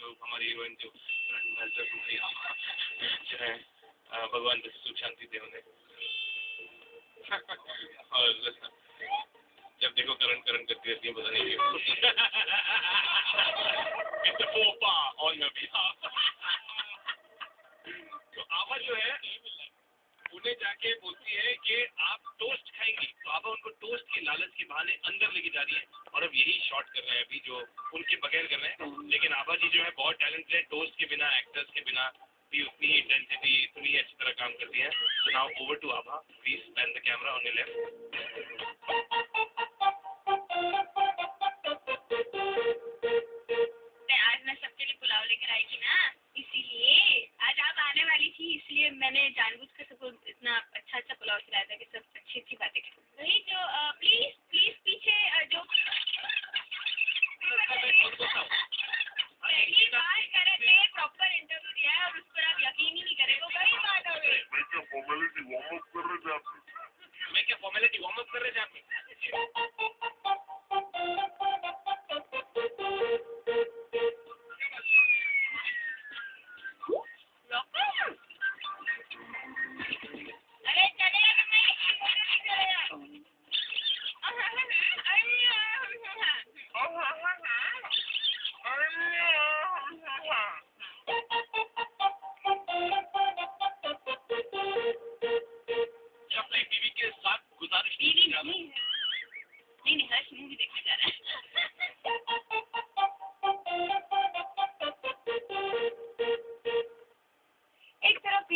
जो हमारी हीरोइन जो जो है भगवान सुख शांति दे उन्हें। और जब देखो करण करण करती रहती है, पता नहीं क्यों। It's a faux pas on your behalf। तो आभा जो है उन्हें जाके बोलती है कि आप टोस्ट खाएंगी, तो आभा उनको टोस्ट की लालच के बहाने अंदर लेके जा रही है। और अब यही शॉट कर रहे हैं अभी जो उनके बगैर कर रहे हैं, लेकिन आभा जी जो है बहुत टैलेंट है, टोस्ट के बिना, एक्टर्स के बिना भी उतनी इंटेंसिटी, इतनी अच्छी तरह काम करती है। So now over to Abha, please pan the camera on your left. आज मैं सबके लिए पुलाव लेकर आई थी ना, इसीलिए आज आप आने वाली थी, इसलिए मैंने जानबूझकर सबको इतना अच्छा अच्छा पुलाव खिलाया था कि सब अच्छी अच्छी बातें करें। वही जो प्लीज प्लीज पीछे जो पहली बार करे थे, प्रॉपर इंटरव्यू दिया है और उस पर आप यकीन ही नहीं करेंगे, वही बात हो गई। मैं क्या फॉर्मेलिटी वार्म अप कर रहे थे आप?